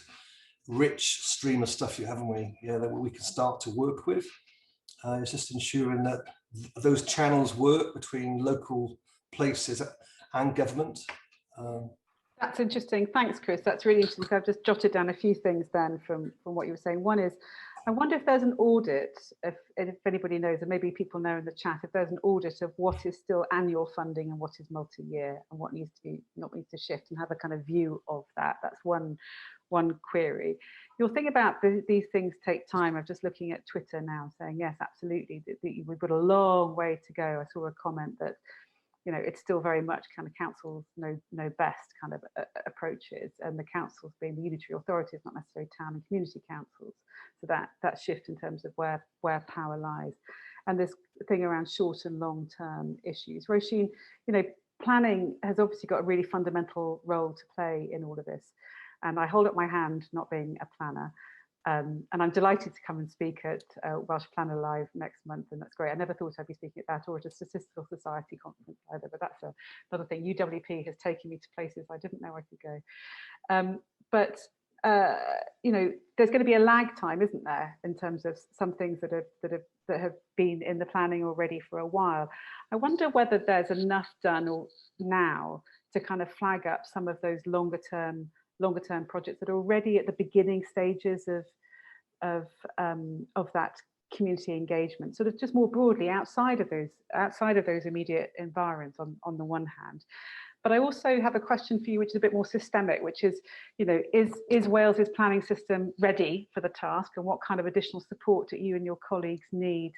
rich stream of stuff here, haven't we? Yeah, that we can start to work with. It's just ensuring that those channels work between local places and government. That's interesting. Thanks, Chris. That's really interesting. So I've just jotted down a few things then from what you were saying. One is, I wonder if there's an audit, if anybody knows, and maybe people know in the chat, if there's an audit of what is still annual funding and what is multi-year, and what needs to be, not needs to shift, and have a kind of view of that. That's one query. Your thing about these things take time. I'm just looking at Twitter now saying, yes, absolutely, we've got a long way to go. I saw a comment that, you know, it's still very much kind of councils know best kind of approaches, and the councils being the unitary authorities, not necessarily town and community councils. So that shift in terms of where power lies, and this thing around short and long term issues. Roisin, you know, planning has obviously got a really fundamental role to play in all of this, and I hold up my hand, not being a planner. And I'm delighted to come and speak at Welsh Planner Live next month, and that's great. I never thought I'd be speaking at that or at a Statistical Society conference either, but that's another thing. UWP has taken me to places I didn't know I could go. You know, there's going to be a lag time, isn't there, in terms of some things that have been in the planning already for a while. I wonder whether there's enough done now to kind of flag up some of those longer term projects that are already at the beginning stages of that community engagement, sort of just more broadly outside of those immediate environments on the one hand, But I also have a question for you, which is a bit more systemic, which is, you know, is Wales's planning system ready for the task, and what kind of additional support do you and your colleagues need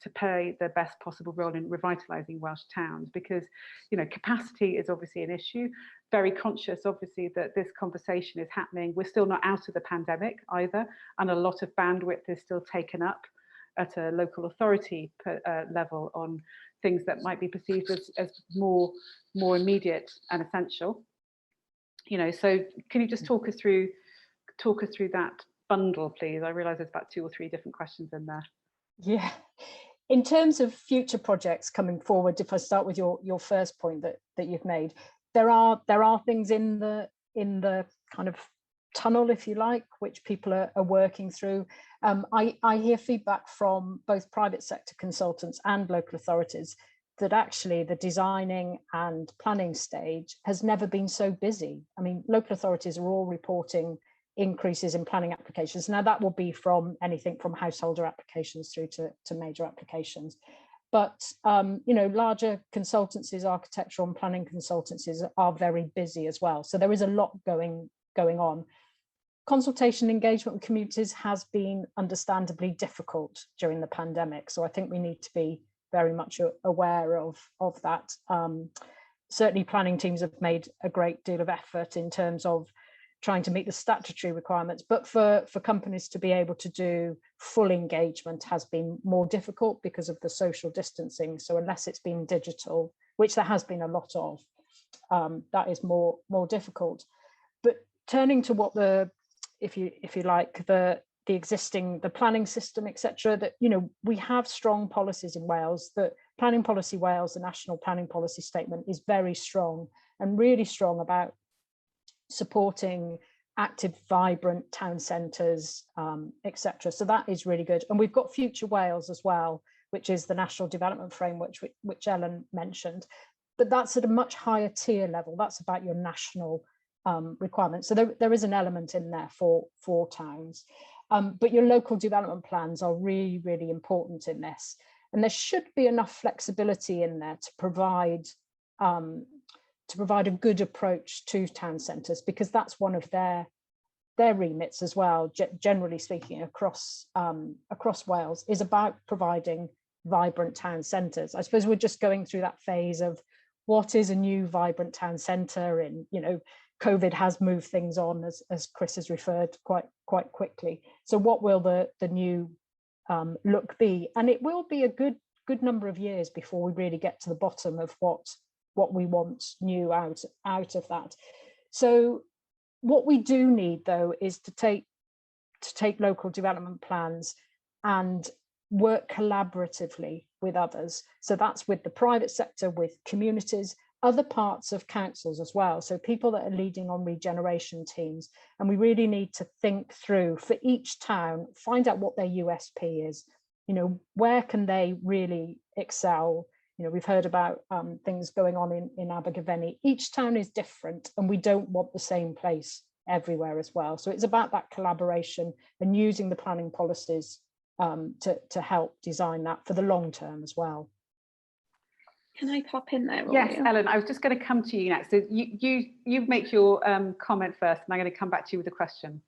to play the best possible role in revitalising Welsh towns? Because, you know, capacity is obviously an issue. Very conscious, obviously, that this conversation is happening. We're still not out of the pandemic either, and a lot of bandwidth is still taken up at a local authority level on things that might be perceived as more immediate and essential. You know, so can you just talk us through that bundle, please? I realise there's about 2 or 3 different questions in there. Yeah. In terms of future projects coming forward, if I start with your first point that you've made, there are things in the kind of tunnel, if you like, which people are working through. I hear feedback from both private sector consultants and local authorities that actually the designing and planning stage has never been so busy. I mean, local authorities are all reporting increases in planning applications. Now that will be from anything from householder applications through to major applications. But, you know, larger consultancies, architectural and planning consultancies are very busy as well. So there is a lot going on. Consultation engagement with communities has been understandably difficult during the pandemic. So I think we need to be very much aware of that. Certainly planning teams have made a great deal of effort in terms of trying to meet the statutory requirements, but for companies to be able to do full engagement has been more difficult because of the social distancing. So unless it's been digital, which there has been a lot of, that is more difficult. But turning to what if you like, the planning system, etc., that, you know, we have strong policies in Wales. That Planning Policy Wales, the National Planning Policy Statement, is very strong and really strong about supporting active, vibrant town centres, etc. So that is really good. And we've got Future Wales as well, which is the National Development Framework, which Ellen mentioned. But that's at a much higher tier level. That's about your national requirements. So there is an element in there for towns. But your local development plans are really, really important in this. And there should be enough flexibility in there to provide a good approach to town centres, because that's one of their remits as well, generally speaking, across Wales, is about providing vibrant town centres. I suppose we're just going through that phase of what is a new vibrant town centre, and, you know, COVID has moved things on, as Chris has referred, quite quickly. So what will the new look be? And it will be a good number of years before we really get to the bottom of what we want new out of that. So what we do need, though, is to take local development plans and work collaboratively with others. So that's with the private sector, with communities, other parts of councils as well. So people that are leading on regeneration teams. And we really need to think through, for each town, find out what their USP is. You know, where can they really excel? You know, we've heard about things going on in Abergavenny. Each town is different, and we don't want the same place everywhere as well. So it's about that collaboration and using the planning policies to help design that for the long term as well. Can I pop in there? Yes, Ellen, I was just going to come to you next. So you make your comment first, and I'm going to come back to you with a question.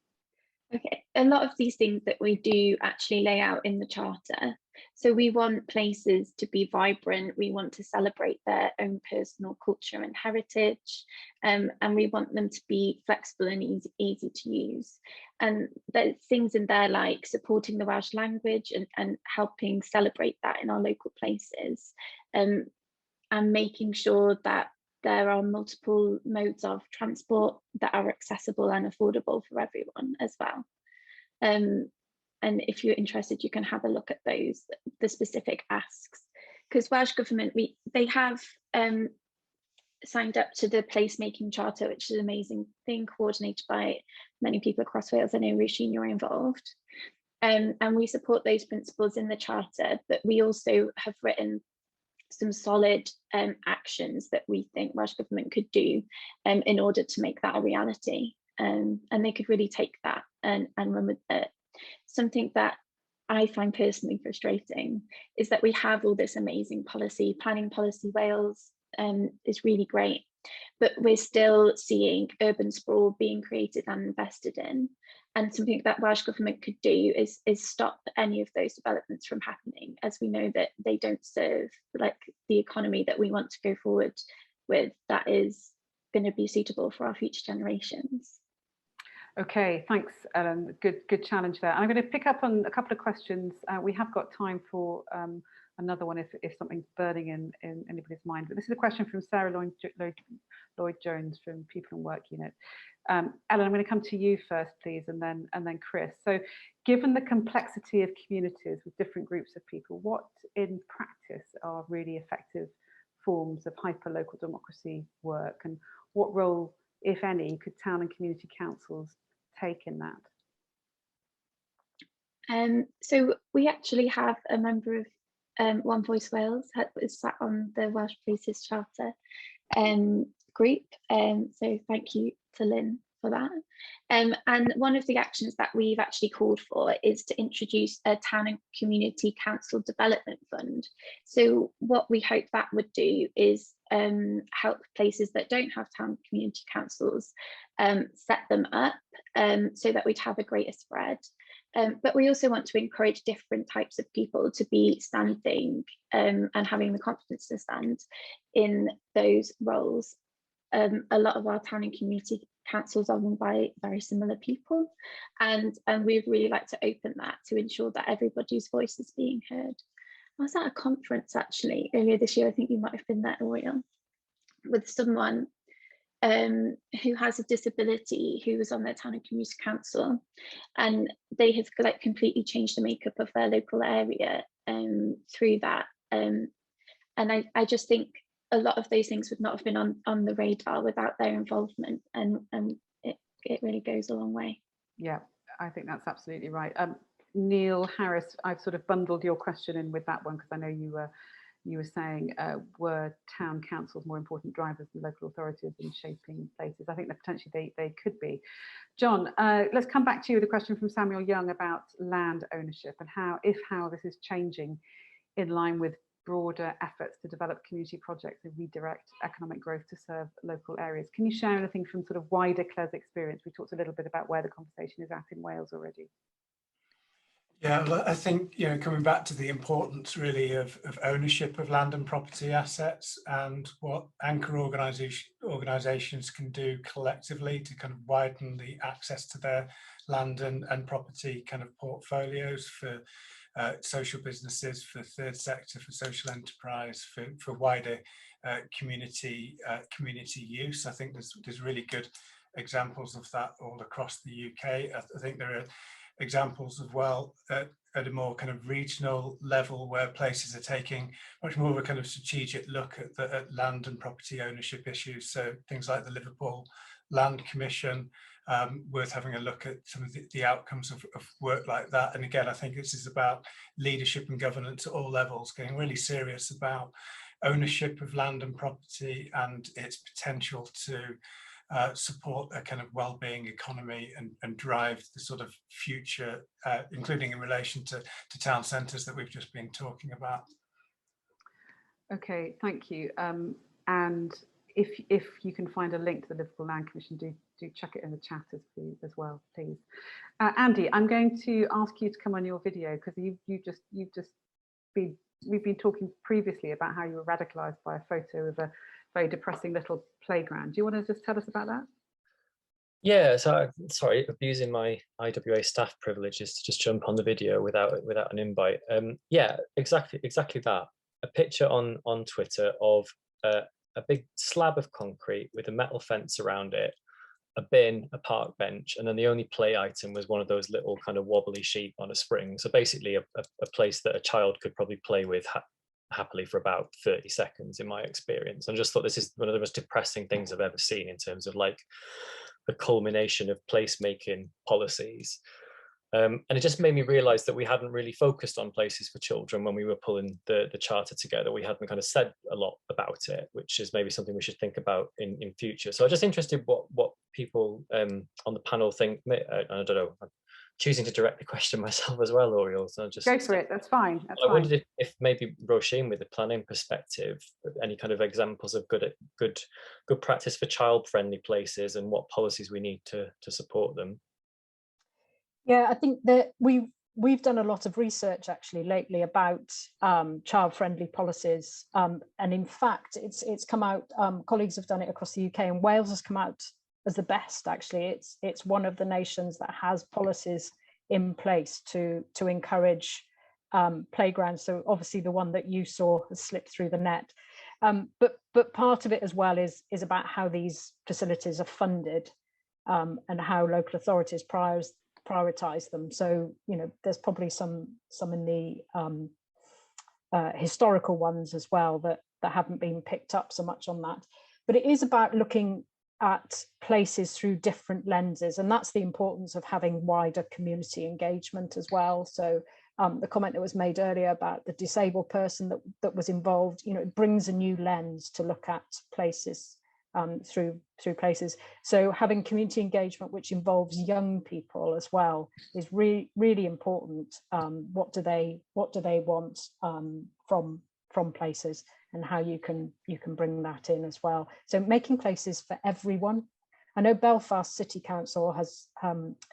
Okay, a lot of these things that we do actually lay out in the charter. So we want places to be vibrant, we want to celebrate their own personal culture and heritage, and we want them to be flexible and easy to use. And there's things in there like supporting the Welsh language and helping celebrate that in our local places, and making sure that there are multiple modes of transport that are accessible and affordable for everyone as well. And if you're interested, you can have a look at those, the specific asks, because Welsh Government, they have signed up to the placemaking charter, which is an amazing thing, coordinated by many people across Wales. I know, Roisin, you're involved. And we support those principles in the charter, but we also have written some solid actions that we think Welsh Government could do in order to make that a reality. And they could really take that and run with it. Something that I find personally frustrating is that we have all this amazing policy. Planning Policy Wales is really great, but we're still seeing urban sprawl being created and invested in. And something that Welsh Government could do is stop any of those developments from happening, as we know that they don't serve like the economy that we want to go forward with, that is going to be suitable for our future generations. Okay, thanks, Ellen. Good challenge there. I'm going to pick up on a couple of questions. We have got time for another one if something's burning in anybody's mind. But this is a question from Sarah Lloyd-Jones from People and Work Unit. Ellen, I'm going to come to you first, please, and then Chris. So, given the complexity of communities with different groups of people, what in practice are really effective forms of hyper-local democracy work, and what role, if any, could town and community councils take in that? So we actually have a member of One Voice Wales is sat on the Welsh Places Charter group. So thank you to Lynn for that. And one of the actions that we've actually called for is to introduce a town and community council development fund. So what we hope that would do is help places that don't have town and community councils set them up so that we'd have a greater spread. But we also want to encourage different types of people to be standing and having the confidence to stand in those roles. A lot of our town and community councils are run by very similar people, and we'd really like to open that to ensure that everybody's voice is being heard. I was at a conference actually earlier this year, I think you might have been there, Oriel, with someone who has a disability who was on their town and community council, and they have like completely changed the makeup of their local area through that. And I just think a lot of those things would not have been on the radar without their involvement, and it really goes a long way. Yeah, I think that's absolutely right. Neil Harris, I've sort of bundled your question in with that one because I know you were saying were town councils more important drivers than local authorities in shaping places? I think that potentially they could be. John, let's come back to you with a question from Samuel Young about land ownership and how this is changing in line with broader efforts to develop community projects and redirect economic growth to serve local areas. Can you share anything from sort of wider Claire's experience? We talked a little bit about where the conversation is at in Wales already. Yeah, I think, coming back to the importance really of ownership of land and property assets and what anchor organisations can do collectively to kind of widen the access to their land and property kind of portfolios for social businesses, for third sector, for social enterprise, for wider community use. I think there's really good examples of that all across the UK. I think there are examples as well at a more kind of regional level where places are taking much more of a kind of strategic look at land and property ownership issues. So things like the Liverpool Land Commission, worth having a look at some of the outcomes of work like that. And again, I think this is about leadership and governance at all levels, getting really serious about ownership of land and property and its potential to support a kind of well-being economy and drive the sort of future, including in relation to town centres that we've just been talking about. Okay, thank you. And if you can find a link to the Liverpool Land Commission, do chuck it in the chat as well, please. Andy, I'm going to ask you to come on your video because we've been talking previously about how you were radicalised by a photo of a very depressing little playground. Do you want to just tell us about that? Yeah, so sorry, abusing my IWA staff privileges to just jump on the video without an invite. Yeah, exactly that. A picture on Twitter of a big slab of concrete with a metal fence around it, a bin, a park bench, and then the only play item was one of those little kind of wobbly sheep on a spring. So basically a place that a child could probably play with happily for about 30 seconds in my experience. And just thought this is one of the most depressing things I've ever seen in terms of like the culmination of placemaking policies. And it just made me realize that we hadn't really focused on places for children when we were pulling the charter together. We hadn't kind of said a lot about it, which is maybe something we should think about in future. So I'm just interested what people on the panel think. I don't know, choosing to direct the question myself as well, Oriel. So just go for it. That's fine. That's I fine. wondered if maybe Roisin, with a planning perspective, any kind of examples of good practice for child-friendly places and what policies we need to support them. Yeah, I think that we've done a lot of research actually lately about child-friendly policies, and in fact, it's come out. Colleagues have done it across the UK, and Wales has come out as the best. Actually, it's one of the nations that has policies in place to encourage playgrounds. So obviously, the one that you saw has slipped through the net, but part of it as well is about how these facilities are funded, and how local authorities prioritize them. So, you know, there's probably some in the historical ones as well that haven't been picked up so much on that. But it is about looking at places through different lenses, and that's the importance of having wider community engagement as well. So the comment that was made earlier about the disabled person that was involved, you know, it brings a new lens to look at places through places. So having community engagement which involves young people as well is really important. What do they want from places, and how you can bring that in as well. So making places for everyone. I know Belfast City Council has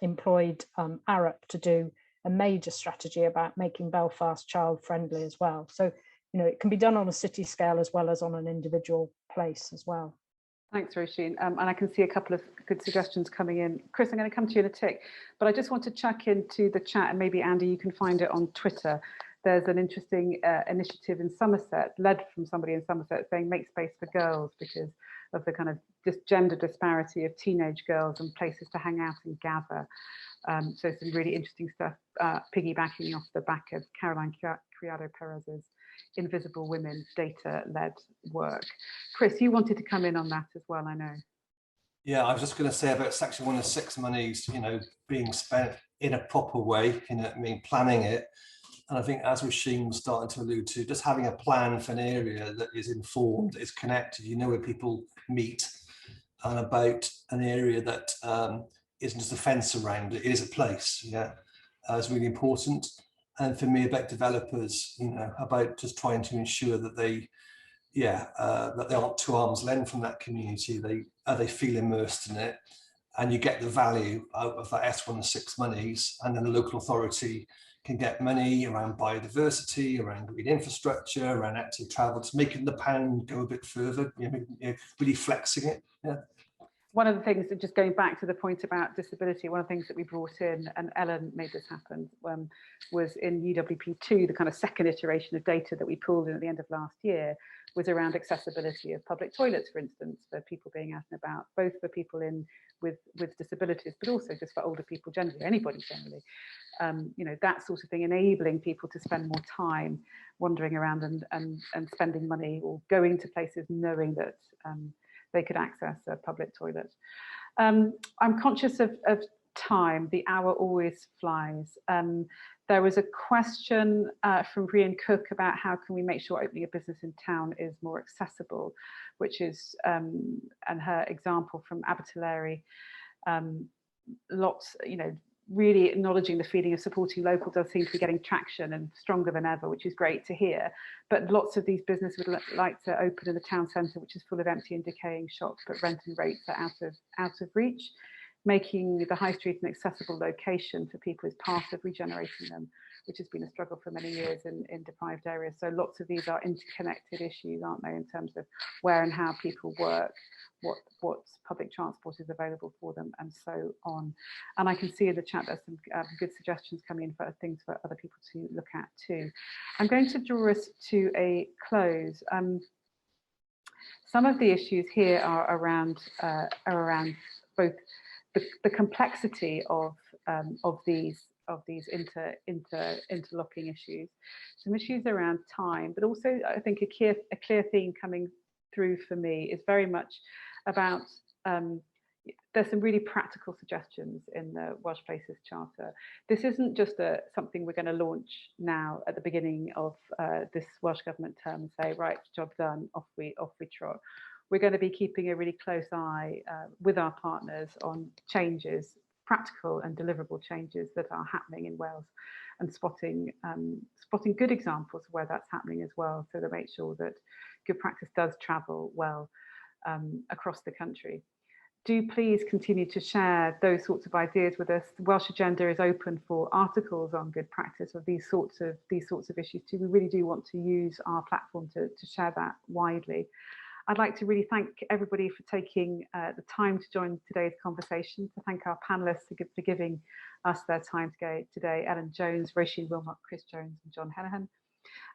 employed Arup to do a major strategy about making Belfast child friendly as well. So, you know, it can be done on a city scale as well as on an individual place as well. Thanks, Roisin. And I can see a couple of good suggestions coming in. Chris, I'm going to come to you in a tick, but I just want to chuck into the chat, and maybe Andy, you can find it on Twitter. There's an interesting initiative in Somerset, led from somebody in Somerset, saying make space for girls because of the kind of gender disparity of teenage girls and places to hang out and gather. So some really interesting stuff, piggybacking off the back of Caroline Criado Perez's Invisible Women data-led work. Chris, you wanted to come in on that as well, I know. Yeah, I was just going to say about Section 106 monies, you know, being spent in a proper way, you know, I mean, planning it. And I think, as Roisin was starting to allude to, just having a plan for an area that is informed, is connected, you know, where people meet, and about an area that isn't just a fence around it, it is a place, yeah, is really important. And for me, about developers, you know, about just trying to ensure that they, that they aren't to arm's length from that community, they feel immersed in it, and you get the value out of that S106 monies, and then the local authority can get money around biodiversity, around green infrastructure, around active travel, just making the pound go a bit further, you know, really flexing it. Yeah. One of the things, that just going back to the point about disability, one of the things that we brought in, and Ellen made this happen, was in UWP2, the kind of second iteration of data that we pulled in at the end of last year, was around accessibility of public toilets, for instance, for people being out and about, both for people with disabilities, but also just for older people generally, anybody generally. You know, that sort of thing, enabling people to spend more time wandering around and spending money, or going to places knowing that they could access a public toilet. I'm conscious of time. The hour always flies. There was a question from Brian Cook about how can we make sure opening a business in town is more accessible, which is, and her example from Abertillery, lots, you know, really acknowledging the feeling of supporting local does seem to be getting traction and stronger than ever, which is great to hear. But lots of these businesses would like to open in the town centre, which is full of empty and decaying shops, but renting rates are out of reach. Making the high street an accessible location for people is part of regenerating them, which has been a struggle for many years in deprived areas. So lots of these are interconnected issues, aren't they, in terms of where and how people work, what public transport is available for them, and so on. And I can see in the chat there's some good suggestions coming in for things for other people to look at too. I'm going to draw us to a close. Some of the issues here are around both the complexity of these interlocking issues, some issues around time, but also I think a clear theme coming through for me is very much about there's some really practical suggestions in the Welsh Places Charter. This isn't just something we're going to launch now at the beginning of this Welsh Government term and say, right, job done, off we trot. We're going to be keeping a really close eye with our partners on changes practical and deliverable changes that are happening in Wales, and spotting good examples of where that's happening as well, so to make sure that good practice does travel well across the country. Do please continue to share those sorts of ideas with us. The Welsh Agenda is open for articles on good practice of these sorts of issues too. We really do want to use our platform to share that widely. I'd like to really thank everybody for taking the time to join today's conversation, to thank our panellists for giving us their time today, Ellen Jones, Roisin Wilmot, Chris Jones and John Hennihan.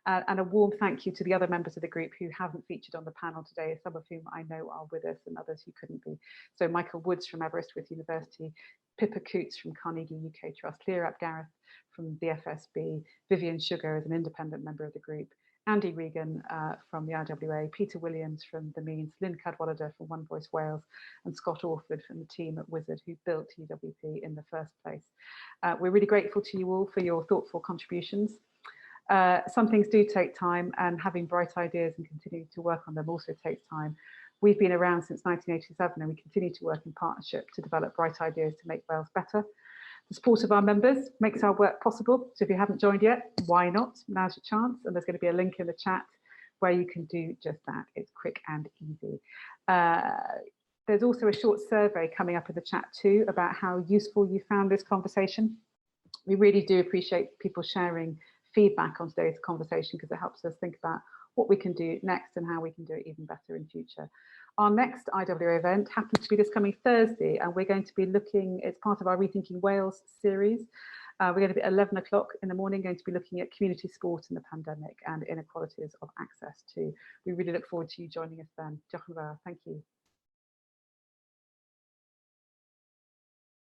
And a warm thank you to the other members of the group who haven't featured on the panel today, some of whom I know are with us and others who couldn't be. So Michael Woods from Aberystwyth University, Pippa Coots from Carnegie UK Trust, Lear Gareth from the FSB, Vivian Sugar as an independent member of the group, Andy Regan from the IWA, Peter Williams from the Means, Lynn Cadwallader from One Voice Wales, and Scott Orford from the team at Wizard who built UWP in the first place. We're really grateful to you all for your thoughtful contributions. Some things do take time, and having bright ideas and continuing to work on them also takes time. We've been around since 1987 and we continue to work in partnership to develop bright ideas to make Wales better. The support of our members makes our work possible. So if you haven't joined yet, why not? Now's your chance. And there's going to be a link in the chat where you can do just that. It's quick and easy. There's also a short survey coming up in the chat too about how useful you found this conversation. We really do appreciate people sharing feedback on today's conversation because it helps us think about what we can do next and how we can do it even better in future. Our next IWA event happens to be this coming Thursday, and we're going to be looking, it's part of our Rethinking Wales series. We're going to be at 11 o'clock in the morning, going to be looking at community sport in the pandemic and inequalities of access too. We really look forward to you joining us then. Diolch yn fawr. Thank you.